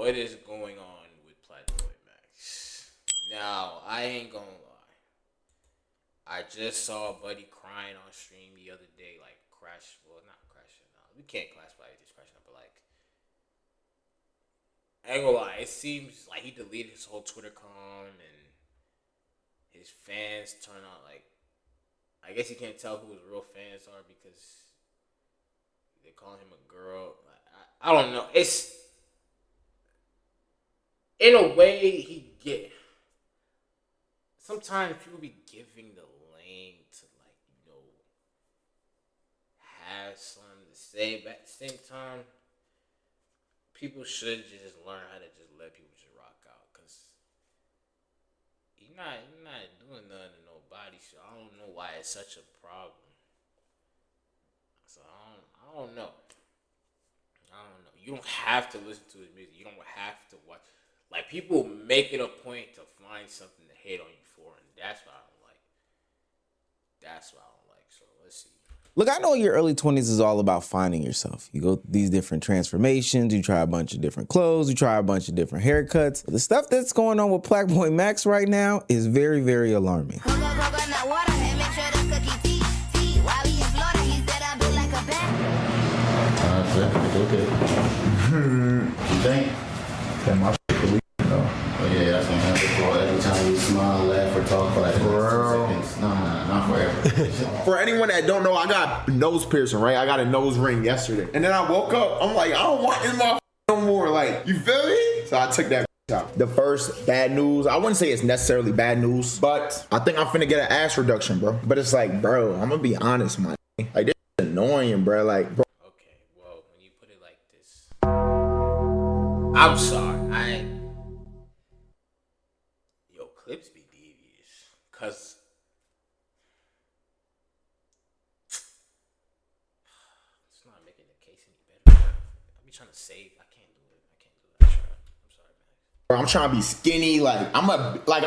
What is going on with PlaqueBoyMax? Now, I ain't gonna lie. I just saw a buddy crying on stream the other day, like not crashing. No, we can't classify it as crashing, but like, I ain't gonna lie. It seems like he deleted his whole Twitter account and his fans turn out like, I guess you can't tell who his real fans are because they're calling him a girl. I don't know. It's in a way sometimes people be giving the lane to have something to say, but at the same time, people should just learn how to just let people just rock out, cause you're not doing nothing to nobody. So I don't know why it's such a problem. So I don't know. You don't have to listen to his music. You don't have to watch. Like, people make it a point to find something to hate on you for, and that's what I don't like. So let's see. Look, I know your early 20s is all about finding yourself. You go through these different transformations, you try a bunch of different clothes, you try a bunch of different haircuts. But the stuff that's going on with PlaqueBoyMax right now is very, very alarming. Okay. You think? That my shit believe, though. Oh yeah, that's gonna happen for every time you smile, laugh, or talk for like 2 seconds. Nah, not forever. For anyone that don't know, I got nose piercing, right? I got a nose ring yesterday. And then I woke up, I'm like, I don't want this motherfucker no more. Like, you feel me? So I took that out. The first bad news, I wouldn't say it's necessarily bad news, but I think I'm finna get an ass reduction, bro. But it's like, bro, I'm gonna be honest, man. Like, this is annoying, bro. Like, bro. I'm sorry. Clips be devious. Cause it's not making the case any better. I be trying to save. I can't do it. I'm sorry, man. Bro, I'm trying to be skinny. Like I'm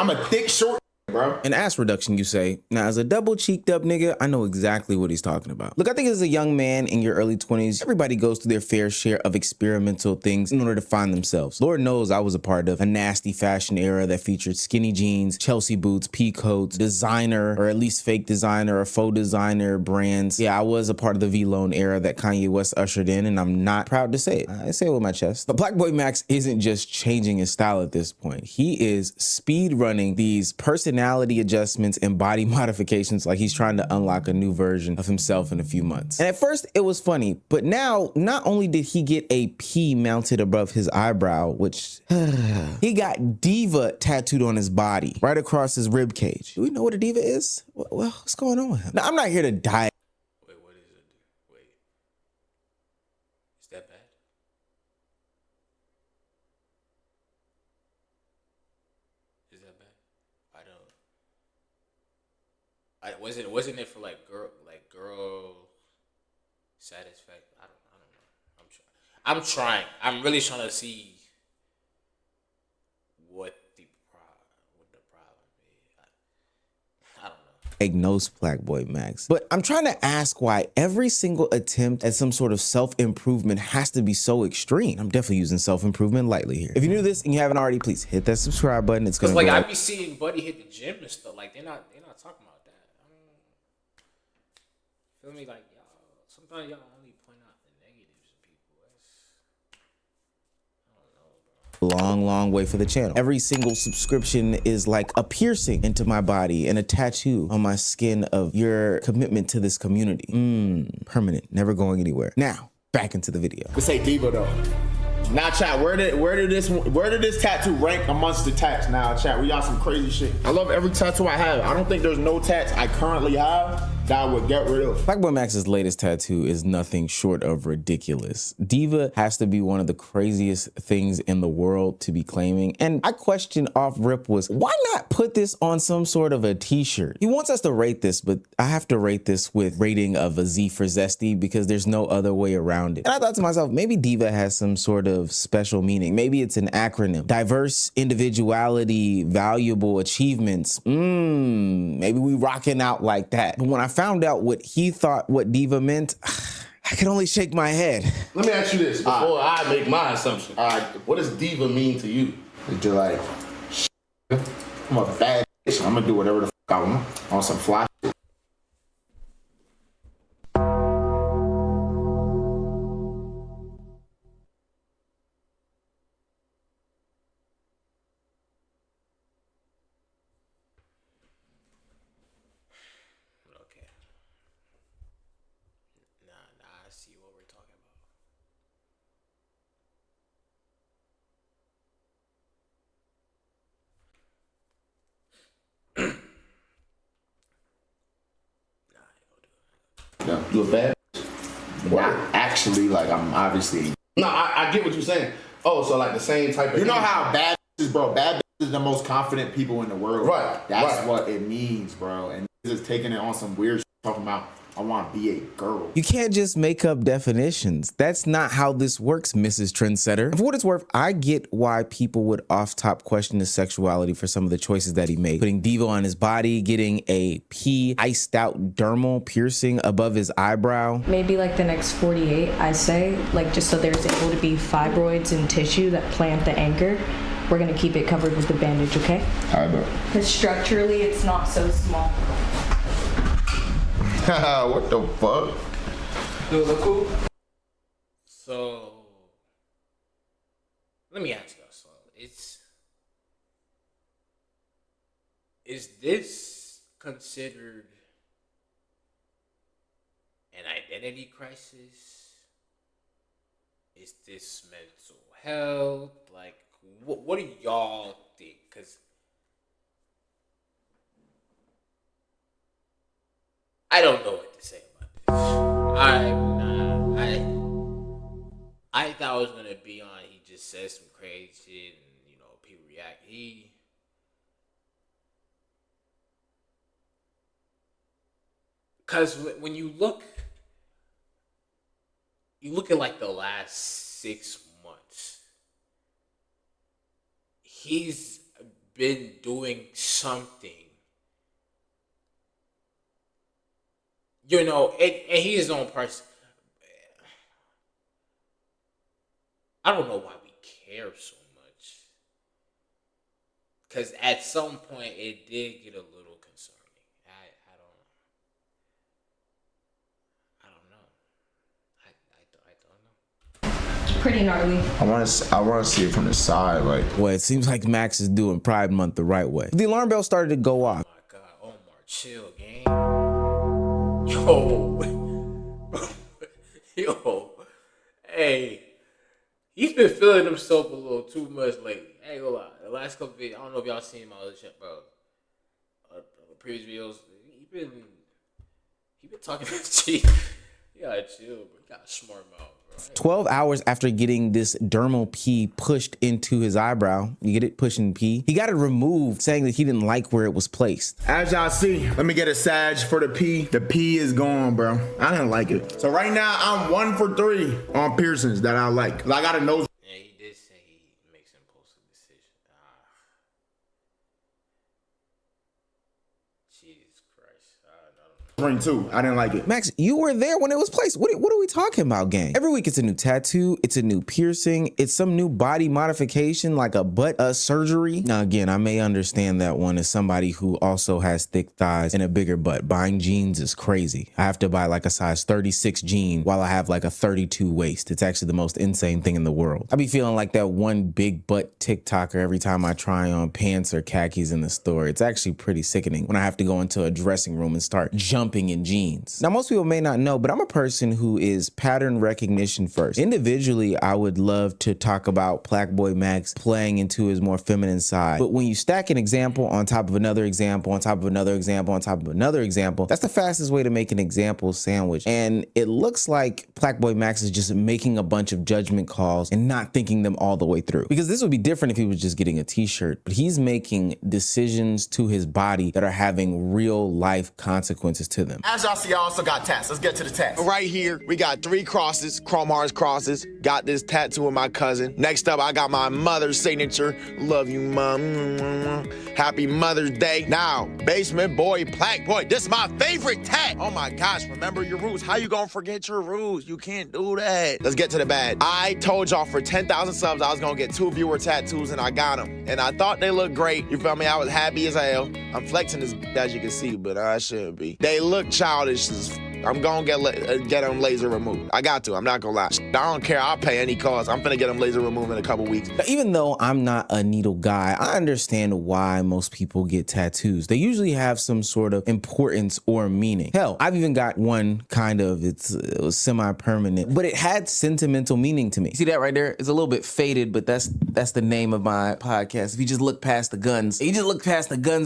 a thick short. Bro. An ass reduction, you say. Now, as a double-cheeked up nigga, I know exactly what he's talking about. Look, I think as a young man in your early 20s, everybody goes through their fair share of experimental things in order to find themselves. Lord knows I was a part of a nasty fashion era that featured skinny jeans, Chelsea boots, pea coats, designer, or at least fake designer or faux designer brands. Yeah, I was a part of the V-Lone era that Kanye West ushered in, and I'm not proud to say it. I say it with my chest. But PlaqueBoyMax isn't just changing his style at this point. He is speed running these personality adjustments and body modifications like he's trying to unlock a new version of himself in a few months. And at first it was funny, but now not only did he get a P mounted above his eyebrow, which he got diva tattooed on his body right across his rib cage. Do we know what a diva is? Well, what's going on with him? Now, I'm not here to die. Wait, what is it? Wait, is that bad? Is that bad? Wasn't it for like girl satisfaction? I don't know. I'm trying. I'm really trying to see what the problem is. I don't know. Diagnose PlaqueBoyMax. But I'm trying to ask why every single attempt at some sort of self-improvement has to be so extreme. I'm definitely using self-improvement lightly here. If you're new to this and you haven't already, please hit that subscribe button. It's gonna like I be seeing Buddy hit the gym and stuff. Like they're not talking about that. Feel me? Like y'all, sometimes y'all only point out the negatives of people. I don't know, bro. Long way for the channel. Every single subscription is like a piercing into my body and a tattoo on my skin of your commitment to this community. Permanent, never going anywhere. Now, back into the video. Let's say diva though. Now chat, where did this tattoo rank amongst the tats? Now chat, we got some crazy shit. I love every tattoo I have. I don't think there's no tats I currently have that I would get rid of. PlaqueBoyMax's latest tattoo is nothing short of ridiculous. Diva has to be one of the craziest things in the world to be claiming. And my question off rip was, why not put this on some sort of a t-shirt? He wants us to rate this, but I have to rate this with rating of a Z for zesty because there's no other way around it. And I thought to myself, maybe diva has some sort of special meaning. Maybe it's an acronym. Diverse individuality, valuable achievements. Maybe we rocking out like that. But when I found out what he thought what diva meant, I can only shake my head. Let me ask you this before I make my assumption. What does diva mean to you? It's just like, I'm a bad bitch. I'm gonna do whatever the fuck I want on some fly shit. Okay. Nah, I see what we're talking about. Yeah, you a bad bitch. Not actually, like, I'm obviously. No, I get what you're saying. Oh, so like the same type of. You know how bad bitches, bro? Bad bitches are the most confident people in the world. Right. That's what it means, bro. And just taking it on some weird shit, talking about, I want to be a girl. You can't just make up definitions. That's not how this works, Mrs. Trendsetter. And for what it's worth, I get why people would off top question his sexuality for some of the choices that he made. Putting Devo on his body, getting a P iced out dermal piercing above his eyebrow. Maybe like the next 48, I say, like just so there's able to be fibroids and tissue that plant the anchor. We're gonna keep it covered with the bandage, okay? All right, bro. Because structurally, it's not so small. What the fuck? Dude, look cool. So, let me ask y'all something. Is this considered an identity crisis? Is this mental health? Like, what do y'all think? Because I don't know what to say about this. I thought I was gonna be on. He just said some crazy shit, and people react. Because when you look at like the last 6 months, he's been doing something. And he is his own person. I don't know why we care so much. Because at some point, it did get a little concerning. I don't know. Pretty gnarly. I want to see it from the side, like. Well, it seems like Max is doing Pride Month the right way. The alarm bell started to go off. Oh my God, Omar, chill, gang. Yo, hey, he's been feeling himself a little too much lately. I ain't gonna lie. The last couple videos, I don't know if y'all seen my other shit, bro. The previous videos, he been talking that shit. You gotta chill, bro. You gotta smart mouth, bro. 12 hours after getting this dermal P pushed into his eyebrow, you get it, pushing P, he got it removed, saying that he didn't like where it was placed. As y'all see, let me get a sag for the P. The P is gone, bro. I didn't like it. So right now, I'm 1 for 3 on piercings that I like. 'Cause I got a nose. Yeah, he did say he makes impulsive decisions. Jesus Christ. I don't know. ring too. I didn't like it. Max, you were there when it was placed. What are we talking about, gang? Every week it's a new tattoo, it's a new piercing, it's some new body modification like a butt surgery. Now again, I may understand that one as somebody who also has thick thighs and a bigger butt. Buying jeans is crazy. I have to buy like a size 36 jean while I have like a 32 waist. It's actually the most insane thing in the world. I be feeling like that one big butt TikToker every time I try on pants or khakis in the store. It's actually pretty sickening when I have to go into a dressing room and start jumping in jeans. Now, most people may not know, but I'm a person who is pattern recognition first. Individually, I would love to talk about PlaqueBoyMax playing into his more feminine side. But when you stack an example on top of another example, on top of another example, on top of another example, that's the fastest way to make an example sandwich. And it looks like PlaqueBoyMax is just making a bunch of judgment calls and not thinking them all the way through. Because this would be different if he was just getting a t-shirt, but he's making decisions to his body that are having real life consequences to to them. As y'all see, I also got tats. Let's get to the tats. Right here, we got 3 crosses, Chrome Hearts crosses. Got this tattoo with my cousin. Next up, I got my mother's signature. Love you, mom. Happy Mother's Day. Now, basement boy, Plaque Boy. This is my favorite tat. Oh my gosh, remember your rules. How you gonna forget your rules? You can't do that. Let's get to the bad. I told y'all for 10,000 subs, I was gonna get 2 viewer tattoos, and I got them. And I thought they looked great. You feel me? I was happy as hell. I'm flexing this as you can see, but I shouldn't be. They look childish as I'm gonna get them laser removed. I got to. I'm not gonna lie. I don't care. I'll pay any cost. I'm finna get them laser removed in a couple weeks. Now, even though I'm not a needle guy, I understand why most people get tattoos. They usually have some sort of importance or meaning. Hell, I've even got one kind of, it was semi-permanent, but it had sentimental meaning to me. See that right there? It's a little bit faded, but that's the name of my podcast. If you just look past the guns,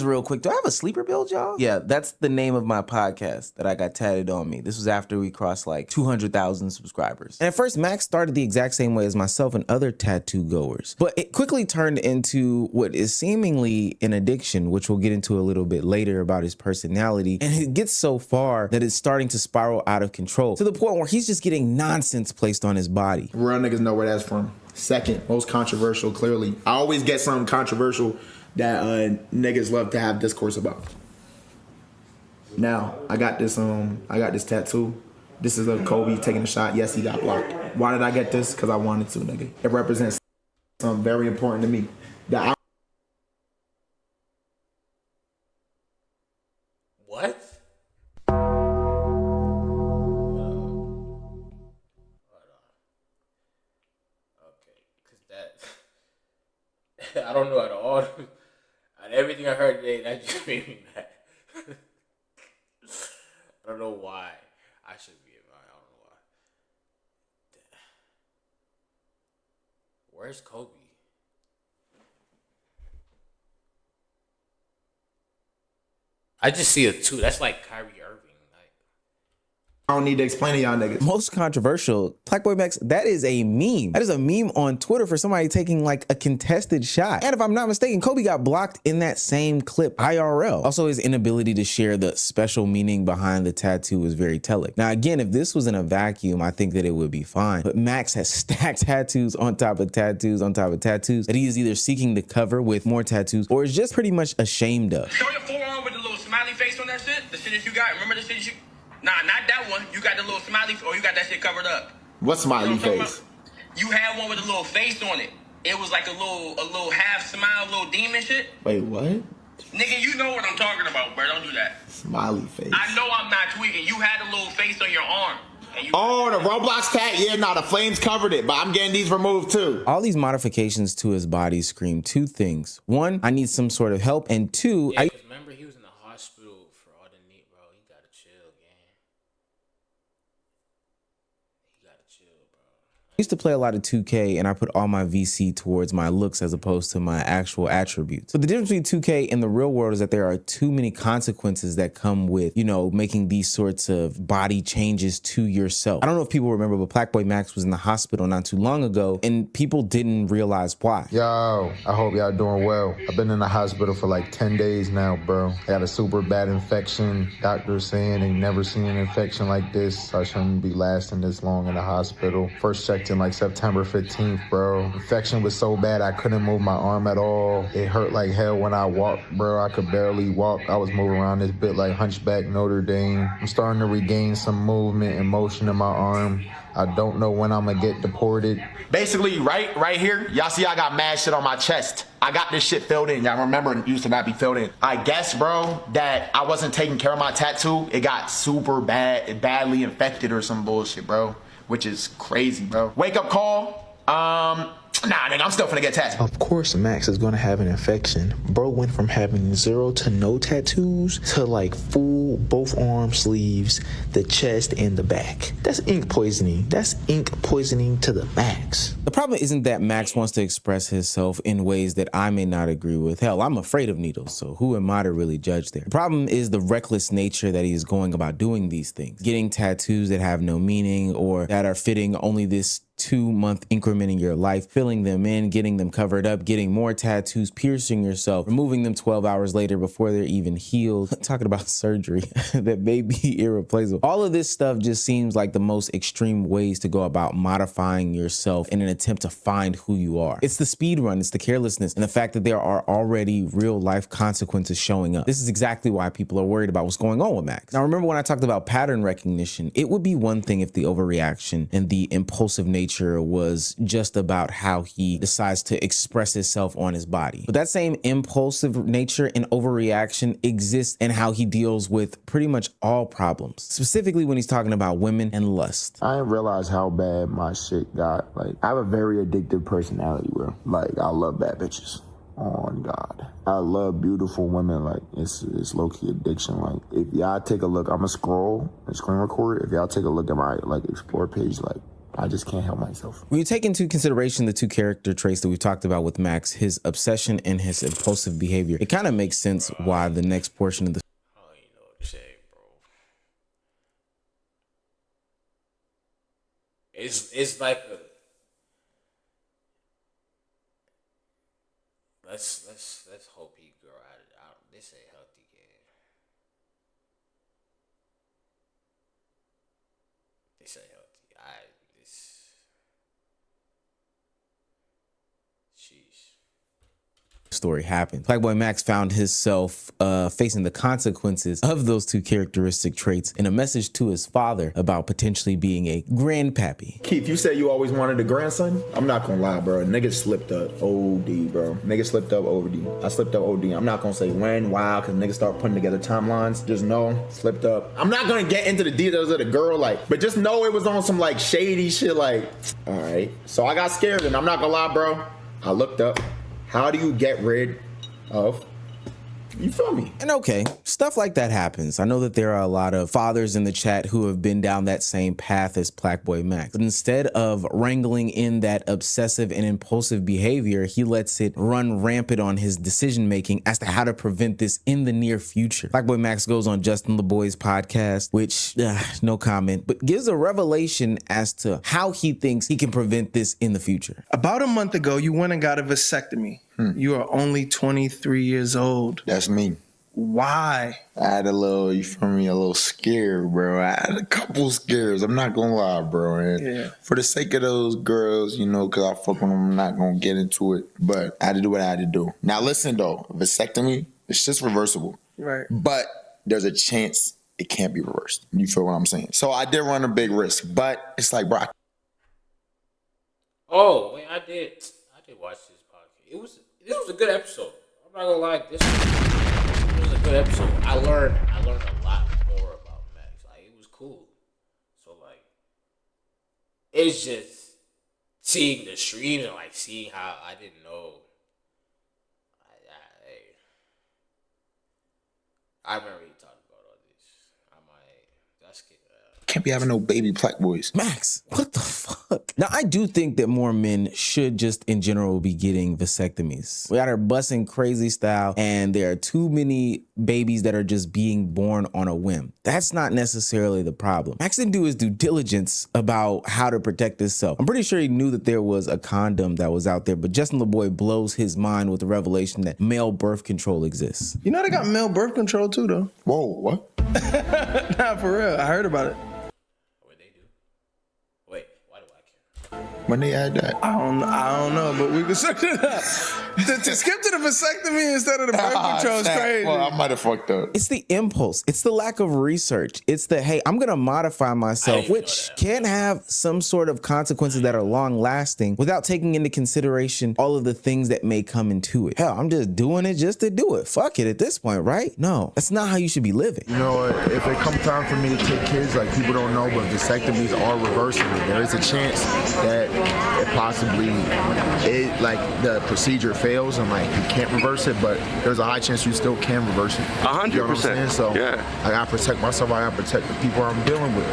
real quick. Do I have a sleeper build, y'all? Yeah, that's the name of my podcast that I got tatted on me. This was after we crossed like 200,000 subscribers. And at first, Max started the exact same way as myself and other tattoo goers, but it quickly turned into what is seemingly an addiction, which we'll get into a little bit later about his personality. And it gets so far that it's starting to spiral out of control to the point where he's just getting nonsense placed on his body. Real niggas know where that's from. Second, most controversial, clearly. I always get something controversial that niggas love to have discourse about. Now, I got this tattoo. This is a Kobe taking a shot. Yes, he got blocked. Why did I get this? Because I wanted to, nigga. It represents something very important to me. What? I don't know at all. Out everything I heard today, that just made me mad. I don't know why. I should be I don't know why. Where's Kobe? I just see a 2. That's like Kyrie Irving. I don't need to explain to y'all niggas. Most controversial, PlaqueBoyMax, that is a meme. That is a meme on Twitter for somebody taking like a contested shot. And if I'm not mistaken, Kobe got blocked in that same clip, IRL. Also, his inability to share the special meaning behind the tattoo was very telling. Now, again, if this was in a vacuum, I think that it would be fine. But Max has stacked tattoos on top of tattoos on top of tattoos that he is either seeking to cover with more tattoos or is just pretty much ashamed of. Show your forearm with the little smiley face on that shit. The shit that you got. Remember the shit that you... Nah, not that one. You got the little smiley, or you got that shit covered up. What smiley face? You had one with a little face on it. It was like a little half smile, little demon shit. Wait, what? Nigga, you know what I'm talking about, bro. Don't do that. Smiley face. I know I'm not tweaking. You had a little face on your arm. Oh, the Roblox tat? Yeah, nah, the flames covered it, but I'm getting these removed too. All these modifications to his body scream 2 things. 1, I need some sort of help, and 2, yeah, remember he was in the hospital for all the knee, bro. He gotta chill, gang. He gotta chill, bro. I used to play a lot of 2K and I put all my VC towards my looks as opposed to my actual attributes. But the difference between 2K and the real world is that there are too many consequences that come with, you know, making these sorts of body changes to yourself. I don't know if people remember, but PlaqueBoyMax was in the hospital not too long ago and people didn't realize why. Yo, I hope y'all doing well. I've been in the hospital for like 10 days now, bro. I got a super bad infection. Doctors saying they never seen an infection like this. I shouldn't be lasting this long in the hospital. First checked in like September 15th, bro. Infection was so bad I couldn't move my arm at all. It hurt like hell when I walked, bro. I could barely walk. I was moving around this bit like Hunchback Notre Dame. I'm starting to regain some movement and motion in my arm. I don't know when I'm gonna get deported. Basically, right here, y'all see I got mad shit on my chest. I got this shit filled in. Y'all remember it used to not be filled in. I guess, bro, that I wasn't taking care of my tattoo. It got super badly infected or some bullshit, bro. Which is crazy, bro. Wake up call. Nah, nigga, I'm still finna get tattooed. Of course, Max is gonna have an infection. Bro went from having 0 to no tattoos to like full both arm sleeves, the chest, and the back. That's ink poisoning. That's ink poisoning to the max. The problem isn't that Max wants to express himself in ways that I may not agree with. Hell, I'm afraid of needles, so who am I to really judge there? The problem is the reckless nature that he is going about doing these things. Getting tattoos that have no meaning or that are fitting only this 2-month increment in your life, filling them in, getting them covered up, getting more tattoos, piercing yourself, removing them 12 hours later before they're even healed. Talking about surgery that may be irreplaceable. All of this stuff just seems like the most extreme ways to go about modifying yourself in an attempt to find who you are. It's the speed run, it's the carelessness, and the fact that there are already real life consequences showing up. This is exactly why people are worried about what's going on with Max. Now, remember when I talked about pattern recognition, it would be one thing if the overreaction and the impulsive nature was just about how he decides to express himself on his body. But that same impulsive nature and overreaction exists in how he deals with pretty much all problems, specifically when he's talking about women and lust. I didn't realize how bad my shit got. Like, I have a very addictive personality, bro. Like, I love bad bitches. On God, I love beautiful women. Like, it's low-key addiction. Like, if y'all take a look, I'ma scroll and screen record. If y'all take a look at my like explore page, like, I just can't help myself. When you take into consideration the two character traits that we've talked about with Max, his obsession and his impulsive behavior, it kind of makes sense why the next portion of the It's like a let's hope he grow out. This ain't healthy game. This ain't healthy. story happened. PlaqueBoyMax found himself facing the consequences of those two characteristic traits in a message to his father about potentially being a grandpappy. Keith, you said you always wanted a grandson? I'm not gonna lie, bro. Niggas slipped up OD, bro. Niggas slipped up OD. I slipped up OD. I'm not gonna say when, why, because niggas start putting together timelines. Just know, slipped up. I'm not gonna get into the details of the girl, like, but just know it was on some like shady shit, like, all right. So I got scared, and I'm not gonna lie, bro. I looked up. How do you get rid of, you feel me? And okay, stuff like that happens. I know that there are a lot of fathers in the chat who have been down that same path as PlaqueBoyMax. But instead of wrangling in that obsessive and impulsive behavior, he lets it run rampant on his decision making as to how to prevent this in the near future. PlaqueBoyMax goes on Justin LeBoy's podcast, which, no comment, but gives a revelation as to how he thinks he can prevent this in the future. About a month ago, you went and got a vasectomy. You are only 23 years old. That's me. Why? I had a little, you feel me, a little scare, bro. I had a couple scares. I'm not gonna lie, bro. And for the sake of those girls, you know, because I fuck with them, I'm not gonna get into it. But I had to do what I had to do. Now listen though, vasectomy, it's just reversible. Right. But there's a chance it can't be reversed. You feel what I'm saying? So I did run a big risk, but it's like, bro. Oh, wait, I did watch this podcast. This was a good episode. I'm not gonna lie, this was a good episode. I learned a lot more about Max. Like, it was cool. So like, it's just seeing the streams and like seeing how I didn't know. I remember he talked about all this. Can't be having no baby Plaque boys. Max, what the fuck? Now, I do think that more men should just in general be getting vasectomies. We got her busting crazy style, and there are too many babies that are just being born on a whim. That's not necessarily the problem. Max didn't do his due diligence about how to protect himself. I'm pretty sure he knew that there was a condom that was out there, but Justin LeBoy blows his mind with the revelation that male birth control exists. You know they got male birth control too, though. Whoa, what? Nah, for real. I heard about it. When they add that? I don't know, but we can search it up. To skip to the vasectomy instead of the birth control is crazy. Well, I might have fucked up. It's the impulse. It's the lack of research. It's the, hey, I'm going to modify myself, which can have some sort of consequences that are long lasting without taking into consideration all of the things that may come into it. Hell, I'm just doing it just to do it. Fuck it at this point, right? No, that's not how you should be living. You know what? If it comes time for me to take kids, like, people don't know, but vasectomies are reversible. There is a chance that it possibly, like, the procedure fails and like you can't reverse it, but there's a high chance you still can reverse it. 100%. You know what I'm saying? So yeah. I gotta protect myself. I gotta protect the people I'm dealing with.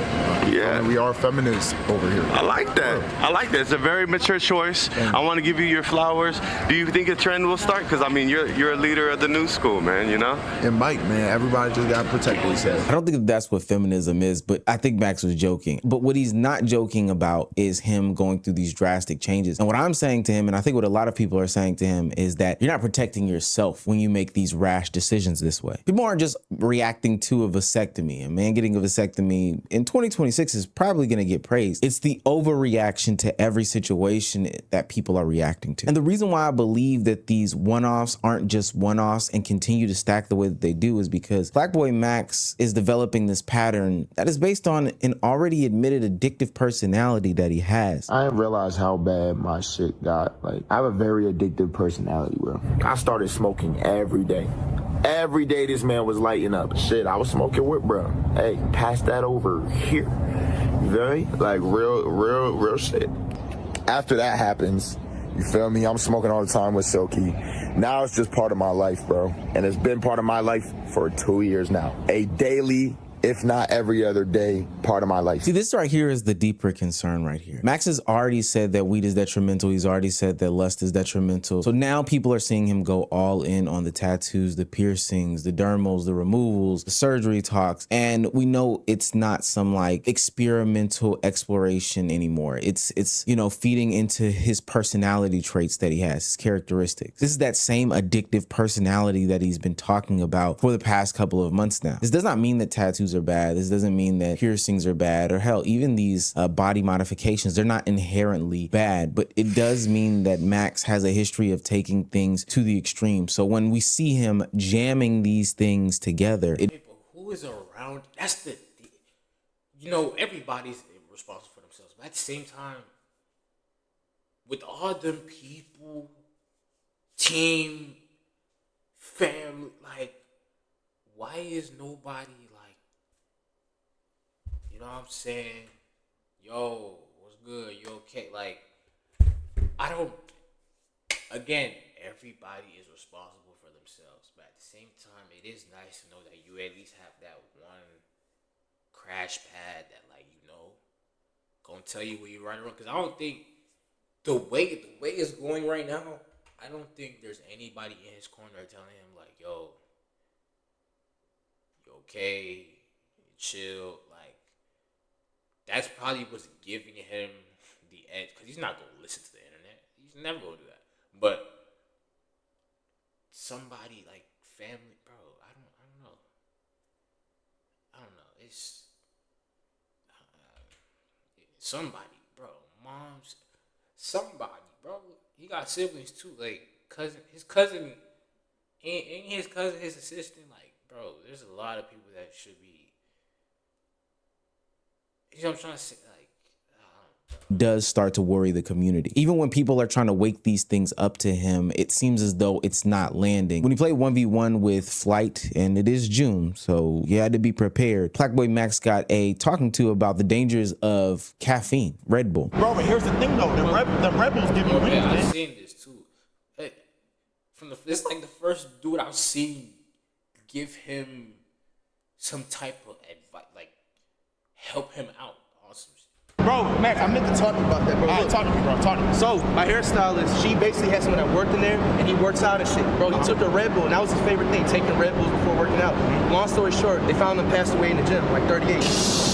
Yeah, we are feminists over here. I like that. I like that. It's a very mature choice. I want to give you your flowers. Do you think a trend will start? Because I mean, you're a leader of the new school, man. You know. It might, man. Everybody just gotta protect themselves. I don't think that's what feminism is, but I think Max was joking. But what he's not joking about is him going through these drastic changes. And what I'm saying to him, and I think what a lot of people are saying to him, is that you're not protecting yourself when you make these rash decisions this way. People aren't just reacting to a vasectomy. A man getting a vasectomy in 2026 is probably going to get praised. It's the overreaction to every situation that people are reacting to. And the reason why I believe that these one-offs aren't just one-offs and continue to stack the way that they do is because PlaqueBoyMax is developing this pattern that is based on an already admitted addictive personality that he has. I didn't realize how bad my shit got. Like, I have a very addictive personality, bro. I started smoking every day. Every day this man was lighting up. Shit, I was smoking with, bro. Hey, pass that over here. Very, like, real shit. After that happens, you feel me? I'm smoking all the time with Silky. Now it's just part of my life, bro. And it's been part of my life for 2 years now. A daily, if not every other day, part of my life. See, this right here is the deeper concern right here. Max has already said that weed is detrimental. He's already said that lust is detrimental. So now people are seeing him go all in on the tattoos, the piercings, the dermals, the removals, the surgery talks. And we know it's not some like experimental exploration anymore. It's you know, feeding into his personality traits that he has, his characteristics. This is that same addictive personality that he's been talking about for the past couple of months now. This does not mean that tattoos are bad. This doesn't mean that piercings are bad, or hell, even these body modifications, they're not inherently bad, but it does mean that Max has a history of taking things to the extreme. So when we see him jamming these things together, People who is around, that's you know, everybody's responsible for themselves, but at the same time, with all them people, team, family, like, why is nobody like, you know what I'm saying? Yo, what's good? You okay? Like, I don't, again, everybody is responsible for themselves, but at the same time, it is nice to know that you at least have that one crash pad that, like, you know, gonna tell you where you're right or wrong. Because I don't think the way it's going right now, I don't think there's anybody in his corner telling him like, yo, you okay, chill. Like, that's probably what's giving him the edge, because he's not gonna listen to the internet. He's never gonna do that. But somebody like family, bro, I don't know. It's somebody, bro. Mom's somebody, bro. He got siblings too, like his cousin, and his cousin, his assistant. Like, bro, there's a lot of people that should be. You know what I'm trying to say? Like, does start to worry the community. Even when people are trying to wake these things up to him, it seems as though it's not landing. When he played 1v1 with Flight, and it is June, so you had to be prepared, PlaqueBoyMax got a talking to about the dangers of caffeine, Red Bull. Bro, but here's the thing though, the Red Bulls give you wings, yeah, man. I've seen this too. Hey, it's like the first dude I've seen give him some type of advice, like help him out on some shit. Bro, Max, I meant to talk about that, bro. Look, talk to me, bro. Talk to me. So, my hairstylist, she basically had someone that worked in there, and he works out and shit. Bro, he took a Red Bull, and that was his favorite thing, taking Red Bulls before working out. Long story short, they found him passed away in the gym, like 38.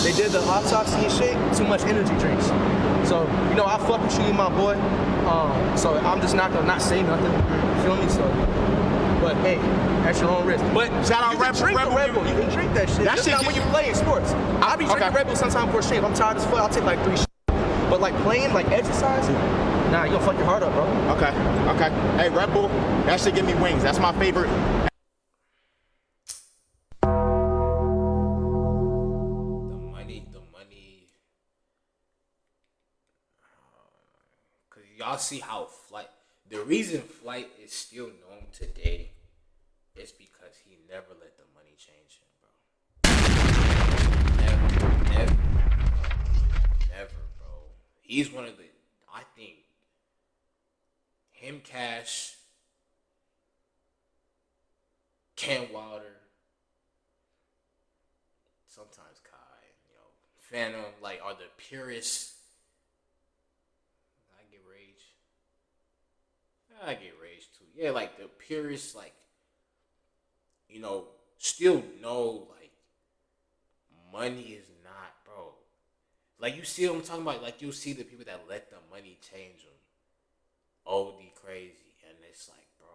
They did the autopsy and shit, too much energy drinks. So, you know, I fuck with you, my boy. So I'm just not gonna not say nothing. You feel me? So, but hey, at your own risk. But shout out Red Bull. You can drink that shit. That That's shit not when you play in sports. I be drinking Red Bull sometimes for a shave. I'm tired as fuck. I'll take like 3 shots. But like playing, like exercise, nah, you gonna fuck your heart up, bro. Okay. Hey, Red Bull, that should give me wings. That's my favorite. The money. Cause y'all see how the reason Flight is still known today is because he never let the money change him, bro. Never, bro. He's one of the, I think, him, Cash, Ken Wilder, sometimes Kai, you know, Phantom, like, are the purest. I get rage too. Yeah, like the purest, like, you know, still know, like, money is not, bro. Like, you see what I'm talking about? Like, you see the people that let the money change them. OD crazy. And it's like, bro,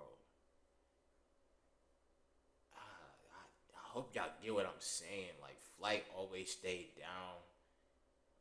I hope y'all get what I'm saying. Like, Flight always stayed down,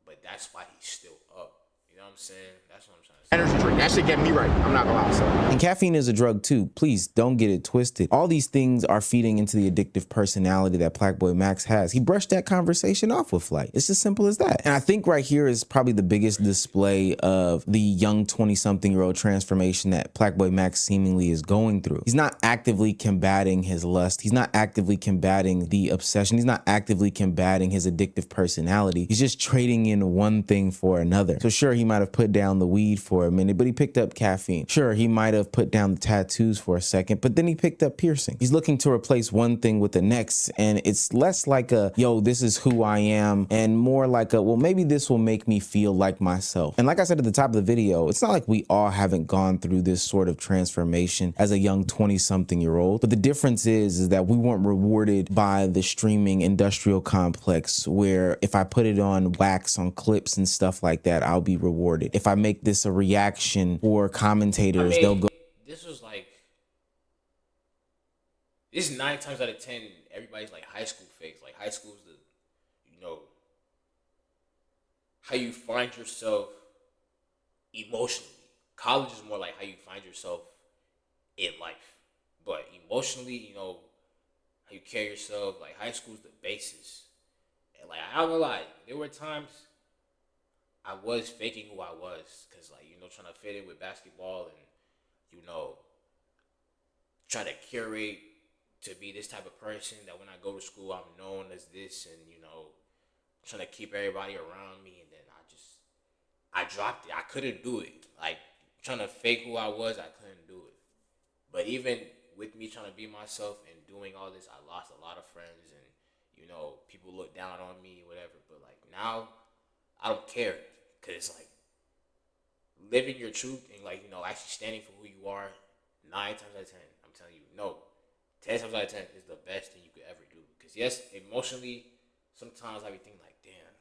but that's why he's still up. You know what I'm saying? That's what I'm trying to say. Energy drink. That shit get me right. I'm not gonna lie. So. And caffeine is a drug too. Please don't get it twisted. All these things are feeding into the addictive personality that PlaqueBoyMax has. He brushed that conversation off with Flight. It's as simple as that. And I think right here is probably the biggest display of the young 20-something-year-old transformation that PlaqueBoyMax seemingly is going through. He's not actively combating his lust. He's not actively combating the obsession. He's not actively combating his addictive personality. He's just trading in one thing for another. So sure, he might have put down the weed for a minute, but he picked up caffeine. Sure, he might have put down the tattoos for a second, but then he picked up piercing. He's looking to replace one thing with the next, and it's less like a, yo, this is who I am, and more like a, well, maybe this will make me feel like myself. And like I said at the top of the video, it's not like we all haven't gone through this sort of transformation as a young 20-something-year-old, but the difference is that we weren't rewarded by the streaming industrial complex where if I put it on wax, on clips and stuff like that, I'll be rewarded. If I make this a reaction or commentators, they'll go. This was like, this is 9 times out of 10, everybody's like high school fakes. Like, high school is the, you know, how you find yourself emotionally. College is more like how you find yourself in life. But emotionally, you know, how you carry yourself, like high school is the basis. And like, I don't gonna lie, there were times I was faking who I was, because, like, you know, trying to fit in with basketball and, you know, try to curate to be this type of person that when I go to school, I'm known as this, and, you know, trying to keep everybody around me. And then I dropped it. I couldn't do it. Like, trying to fake who I was, I couldn't do it. But even with me trying to be myself and doing all this, I lost a lot of friends, and, you know, people look down on me, whatever. But, like, now I don't care. Because it's like living your truth and, like, you know, actually standing for who you are 9 times out of 10. I'm telling you, no. 10 times out of 10 is the best thing you could ever do. Because, yes, emotionally, sometimes I be thinking, like, damn,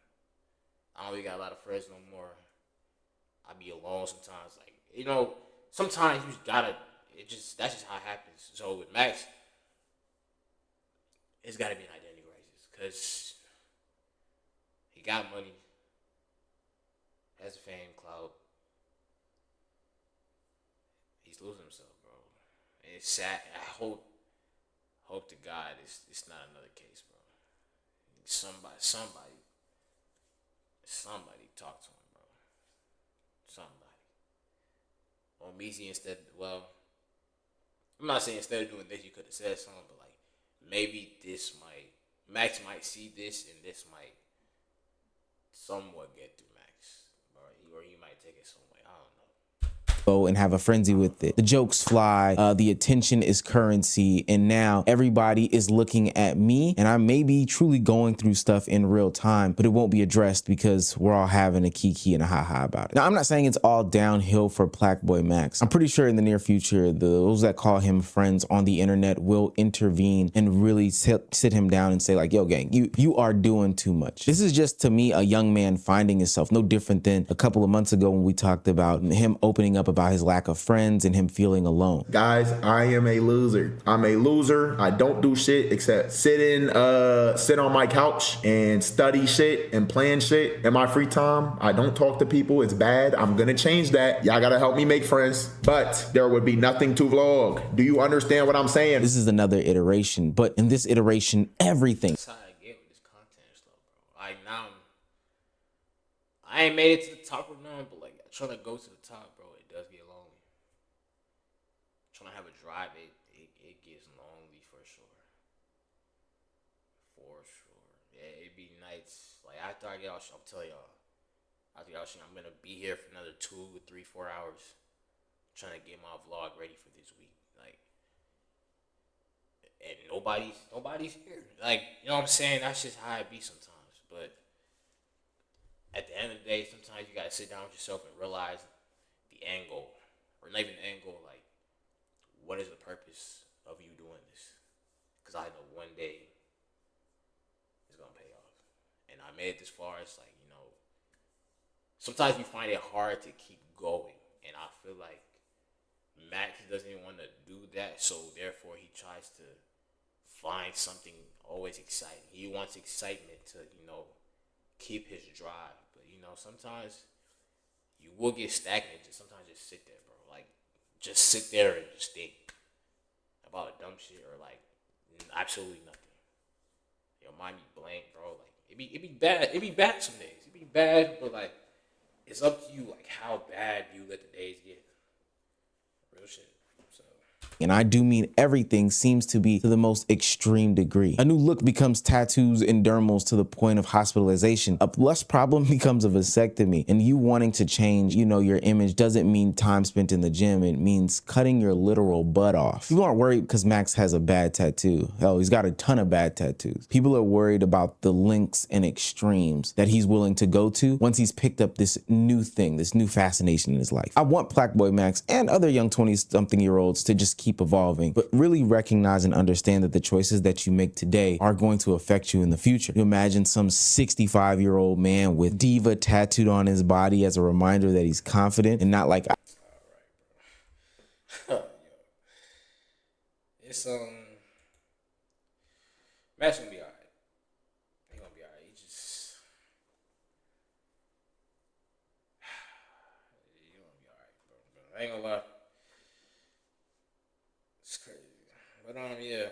I don't really got a lot of friends no more. I be alone sometimes. Like, you know, sometimes you just gotta, that's just how it happens. So with Max, it's gotta be an identity crisis. Because he got money. Has fame, clout. He's losing himself, bro. And it's sad. I hope to God it's not another case, bro. Somebody talk to him, bro. Somebody. Or Meezy instead, well, I'm not saying instead of doing this, you could have said something, but, like, maybe Max might see this, and this might somewhat get through Max. Or you might take it some way. I don't know. And have a frenzy with it. The jokes fly, the attention is currency, and now everybody is looking at me, and I may be truly going through stuff in real time, but it won't be addressed because we're all having a kiki and a ha-ha about it. Now, I'm not saying it's all downhill for PlaqueBoyMax. I'm pretty sure in the near future, those that call him friends on the internet will intervene and really sit him down and say, like, yo, gang, you are doing too much. This is just, to me, a young man finding himself, no different than a couple of months ago when we talked about him opening up about his lack of friends and him feeling alone. Guys, I am a loser. I'm a loser. I don't do shit except sit on my couch and study shit and plan shit in my free time. I don't talk to people. It's bad. I'm gonna change that. Y'all gotta help me make friends, but there would be nothing to vlog. Do you understand what I'm saying? This is another iteration, but in this iteration, everything. That's how I get with this content stuff, bro. Like, now I ain't made it to the top of none, but, like, trying to go to the top, bro, it does get lonely. Trying to have a drive, it gets lonely for sure. For sure. Yeah, it be nights. Like, after I get out, I'm telling y'all, after I get out, I'm gonna be here for another 2, 3, 4 hours, trying to get my vlog ready for this week. Like, and nobody's here. Like, you know what I'm saying? That's just how it be sometimes. But at the end of the day, sometimes you gotta sit down with yourself and realize the end goal, or not even the end goal. Like, what is the purpose of you doing this? Because I know one day it's gonna pay off, and I made it this far. It's like, you know, sometimes you find it hard to keep going, and I feel like Max doesn't even want to do that, so therefore he tries to find something always exciting. He wants excitement to, keep his drive. But sometimes you will get stagnant. Just sometimes just sit there, bro. Like just sit there and just think about a dumb shit or like absolutely nothing. Your mind be blank, bro. Like it be bad. It be bad some days. It be bad, but like it's up to you, like how bad you let the days get. Real shit. So. And I do mean everything seems to be to the most extreme degree. A new look becomes tattoos and dermals to the point of hospitalization. A less problem becomes a vasectomy. And you wanting to change, your image doesn't mean time spent in the gym. It means cutting your literal butt off. People aren't worried because Max has a bad tattoo. Hell, he's got a ton of bad tattoos. People are worried about the lengths and extremes that he's willing to go to once he's picked up this new thing, this new fascination in his life. I want PlaqueBoyMax and other young 20-something-year-olds to just keep evolving, but really recognize and understand that the choices that you make today are going to affect you in the future. You imagine some 65-year-old man with diva tattooed on his body as a reminder that he's confident and not like, It's Max gonna be alright. He gonna be alright. He gonna be alright, bro. I ain't gonna lie. It's crazy. But yeah.